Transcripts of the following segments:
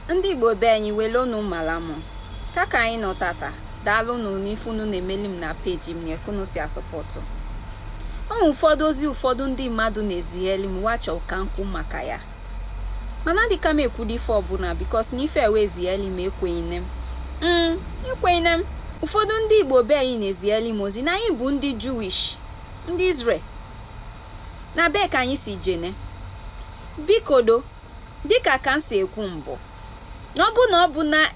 Ndị Igbo be anyị welonu malamu kaka anyị nọ tata daalụnụ n'ifunu na-emeli m na peji m na-ekunu si asọpọtụ. Ụfọdụ ozi ụfọdụ ndị mmadụ na-ezigheli m wachọ ka nkwu maka ya, mana dịka m ekwudo ife ọbụla bikos na ife ewe ezigheli m ekweghine m. Ụfọdụ ndị Igbo be anyị na-ezigheli m ozi na anyị bụ ndị Jewish, ndị Israel na be ka anyị si jene. Bikodo dịka ka m si ekwu mbụ, ọ bụ na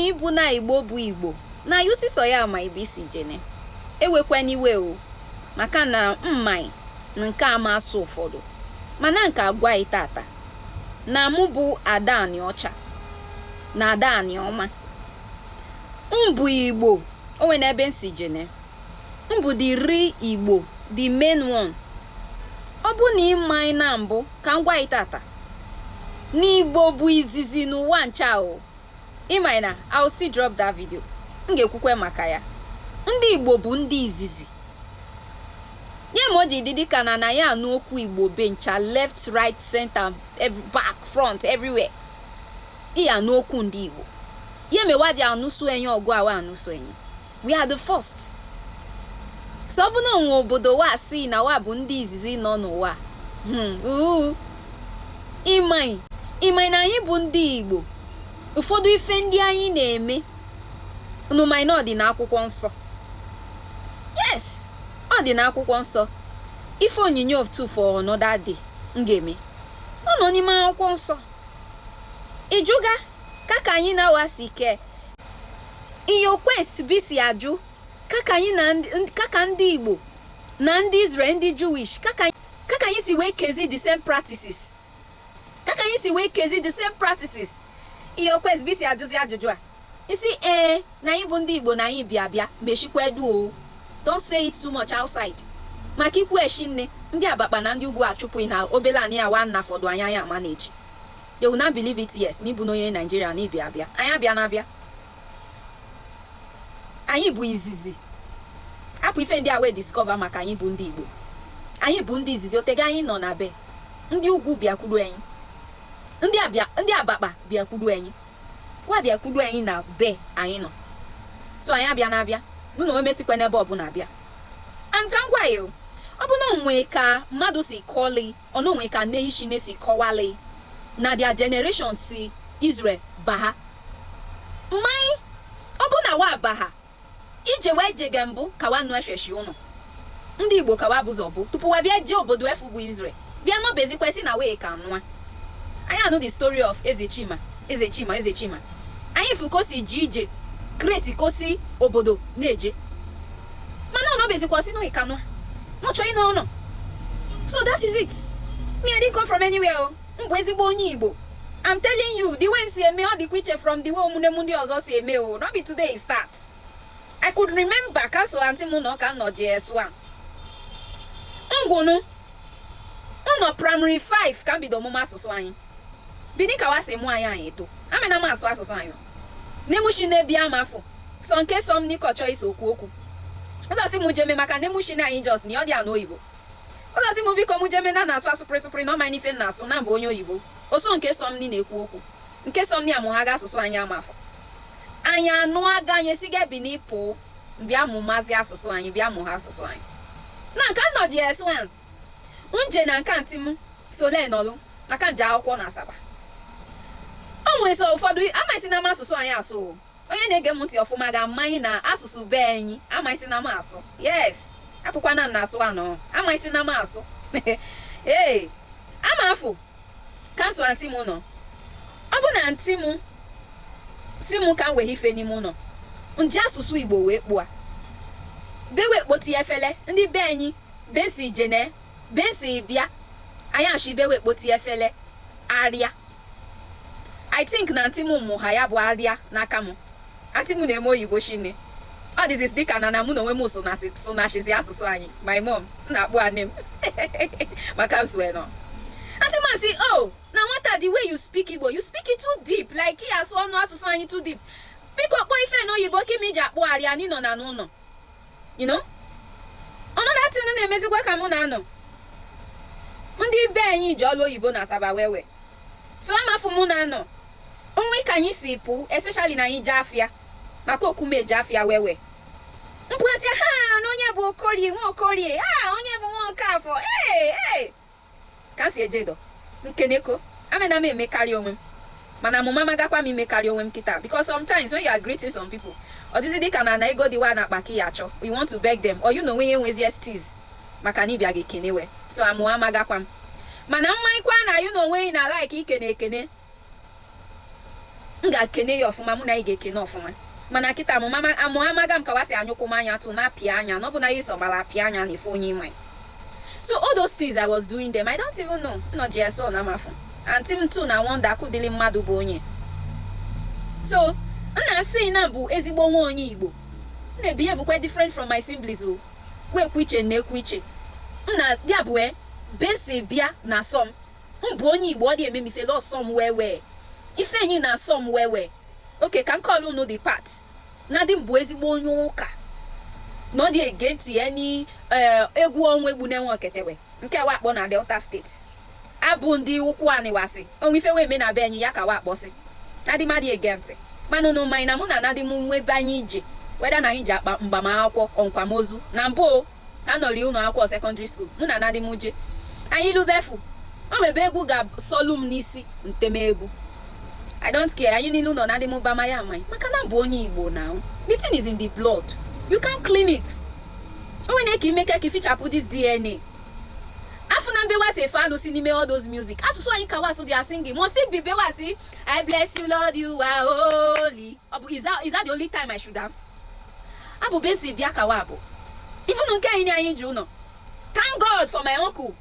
ịbụ na Igbo bụ Igbo na yusi so ya ma ibe isi jene, ewekwana iwe o, maka na mmai nke a masụ ụfọdụ, mana nke agwa itata na mụ bụ Ada Ani Ọcha na Ada Ani Ọma. Mbụ Igbo onwe na ebe nsi jene, mbụ the real Igbo, the main one. Ọ bụ na ịma na mbụ ka ngwa itata n'Igbo bụ izizi n'ụwa ncha o. Ịma na I'll still drop that video, m ga-ekwukwe maka ya. Ndị Igbo bụ ndị izizi. Nye m o ji dịdị ka na ya anụ okwu Igbo be ncha, left, right, center, back, front, everywhere. Ị anụ okwu ndị Igbo. Ye mewa ji anụsụ enyi ọgụ awa anụsụ enyi. We are the first. So ọ bụ na onwe obodo wa si na wa bụ ndị izizi nọ n'ụwa. Ịma na anyị bụ ndị Igbo. Ụfọdụ ife ndị anyị na-eme n'ụmai na ọ dị n'akwụkwọ nsọ. Yes, ọ dị n'akwụkwọ nsọ. Ife onyinye of two for another day m ga-eme, ọ nọ n'ime akwụkwọ nsọ. Ijuga kaka anyị na-awasi ike iyo quest bisi ajụ kaka ndị Igbo na ndị Israel, ndị Jewish, kaka anyị si wee kezi the same practices. Iyo quest bisi ajụzi ajụjụ a isi na anyị bụ ndị Igbo na anyị bịa meshikwedu o. Don't say it too much outside. Maka ikwu eshi nne ndị Abakpa na ndị ugwu achụpụ na obele anyị awa nna fọdụ anya ya manage. They will not believe it. Yes, n'ibu n'onye Nigeria na ibia abịa. Anyị anyị bụ izizi. Apụ ife ndị a wee discover maka anyị bụ ndị Igbo. Anyị bụ ndị izizi. Otega anyị nọ na be. Ndị ugwu bịakwuru anyị. Ndị Abakpa bịakwuru anyị. Wa bịakwuru anyị na be anyị nọ. So anyị abịa bụ na o mesikwa n'ebe ọbụla abịa. And ka ngwa yo, ọ bụ na onwe ka mmadụ si kọli, ọ na onwe ka nation si kọwali na their generation si Israel baha. Mai ọ bụ na wa baha ije wee jege mbụ ka wa nụ efeshi ụnụ. Ndị Igbo ka wa bụzọ bụ tupu wa bịa je obodo efu bụ Israel. Bịa no bezikwesi na wee ka nwa. Anyị anụ the story of Ezechima. Anyị fu kosi ji ije create kosi obodo na-eje. Mana ọ no bezikwesi no ikanwa. No chọ ino no. So that is it. Me I didn't come from anywhere. Mbụ ezigbo onye Igbo. I'm telling you, the way si eme ọ dị kwiche from the way omune ndị ọzọ si eme o. Not be today it starts. I could remember cancel auntie mu no ka no JS1. Ngunu. Uno primary 5 can be the mama asụsụ anyị. Bini ka wa se mu anyị eto. Amena ma asụsụ anyị. Nemushi na bia mafu. So nke som ni kocho iso okwu. Oda si mu jeme maka nemushi na anyị just ni ọ dị anụ Oyibo. Oda si mu biko mu jeme na na-asụ asụ na ma nife na asụ na mbụ onye Oyibo. Oso nke som ni na-ekwu okwu. Nke som ni amụ ha ga asụsụ anyị amafu. Anyị anụ aga anyị siga bini po bịa mụ mazi asụsụ anyị, bịa mụ ha asụsụ anyị. Na nka nọ JS1. Unje na nka ntimu sole nọlụ maka nje akwụkwọ na Asaba. O nwere so ụfọdụ amaghịsị na asụsụ anyị asụ. Onye na-ege m ntị ọfụma ga-amaghị na asụsụ be anyị amaghịsị na asụ. Yes, apụkwana na asụ anọ. Amaghịsị na asụ. Ee, ama afụ kansụ antị mụ nọ. Ọ bụ na ntị mụ si mụ ka m wee ife n'ime ụlọ. Nji asụsụ Igbo wee kpụa. Bewe kpoti efele ndị be anyị besi jene besi bịa. Anyị ashi bewe kpoti efele arịa. I think na antimu mụ ha ya bụ arịa n'aka mụ. Antimu na-eme Oyibo shine. Ọ dịzị dịka na mụ na onwe m sụnashizi asụsụ anyị. My mom na-akpụ anị m maka nsue nọ. Antimu si, oh, na nwata the way you speak Igbo, you speak it too deep. Like he asụ ọnụ asụsụ anyị too deep. Biko kpọ ife n'Oyibo ka imi ji akpụ arịa anyị nọ na n'ụlọ. You know? Another thing na-emezikwa ka mụ na-anọ. Ndị be anyị ji ọlụ Oyibo na Asaba wewe. So amafu mụ na-anọ. Onwe ka anyị si pụ especially na anyị jafia maka okume jafia wewe mpuasi ha na onye bụ okorie nwa okorie onye bụ nwa Okafọ ka si ejedo nkeneko amena m emekarị onwe m mana mama magakwa m imekarị onwe m kita because sometimes when you are greeting some people ọdịzi dịka na ego dịwa na akpaki ya achọ you want to beg them or you know when you nwezi steez maka na ịbịa gị kenewe so amụ amagakwa m mana mmaikwa na you know when na like ikene ekene m ga-ekene ya ọfụma mụ na ị ga-ekene ọfụma mana kita amụ amaga m kawasị anyụkwụ m anya tụ na apịa anya na ọ bụ na ịsọ mara apịa anya na ife onye ime so all those things I was doing them I don't even know no GSO na amafu and tim too na wonder akụdịrị mmadụ bụ onye so nna asị na bụ ezigbo nwa onye Igbo na-behave quite different from my siblings o wee kwiche na ekwiche nna ya bụ besi bịa na som mbụ onye Igbo ọ dị eme mifele ọsọm wee ife enyi na asọm wee okay can call unu the part na dị mbụ ezigbo onye ụka no dị against any egwu ọnwa egbu na-enwe oketewe nke wakpo na Delta State abụ ndị ukwu aniwasị onwe ife wee me na be enyi ya ka wakpọsị na dị madị against mana no mind na mụ na dị m nwe be anyị ije weda na anyị ji akpa mgbamakwụkwọ ọnkwamozu na mbụ ka nọrị ụlọ akwụkwọ secondary school mụ na dị m je anyị lubefu o mebe egwu ga-sọlụ m n'isi ntemegwu I don't care anyị niile ụlọ na dị m bama ya amaghị maka na mbụ onye Igbo now the thing is in the blood you can clean it onwe na-eke ime ka fichapụ this DNA afụ na mbewasi efe alụsi n'ime all those music asụsụ anyị kawasu dị asinging must it be bewasi I bless you Lord you are holy is that the only time I should dance abụ besi bịa kawa abụ even nke anyị ji ụlọ thank God for my uncle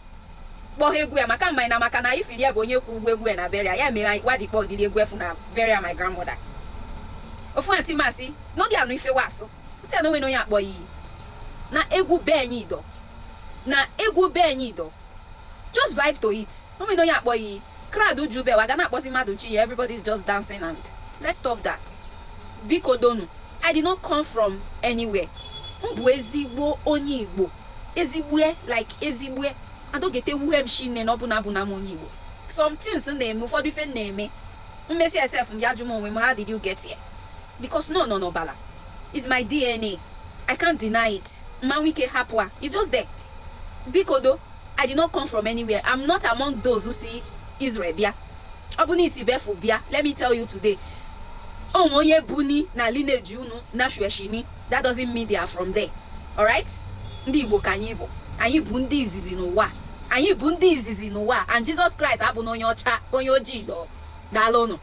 kpọọ egwu ya maka mmanya na maka na ifiri ya bụ onye kwu ugwu egwu ya na burial ya mere wadi kpọọ dịrị egwu efu na burial my grandmother ofu anti masị n'oge anụ ife wasụ si anụ nwere onye akpọ iyi na egwu be anyị ido just vibe to it no nwere onye akpọ iyi crowd jube wa ga na-akpọsi mmadụ chi ya everybody is just dancing and let's stop that biko donu I did not come from anywhere m bụ ezigbo onye Igbo ezigbue like ezigbue adogete wuhe m shinne na ọbụna abụ na m onye Igbo some things na-eme ụfọdụ ife na-eme mmesi esef m ya jụ m onwe m how did you get here because no bala it's my DNA I can't deny it manwike hapwa it's just there bikodo I did not come from anywhere I'm not among those who see Israel bia obuni isi befu bia let me tell you today onye buni na lineage unu na shweshini that doesn't mean they are from there all right ndị Igbo ka anyị bụ ndị izizi n'ụwa and Jesus Christ abụ na onye ọcha onye ojii daalụ unu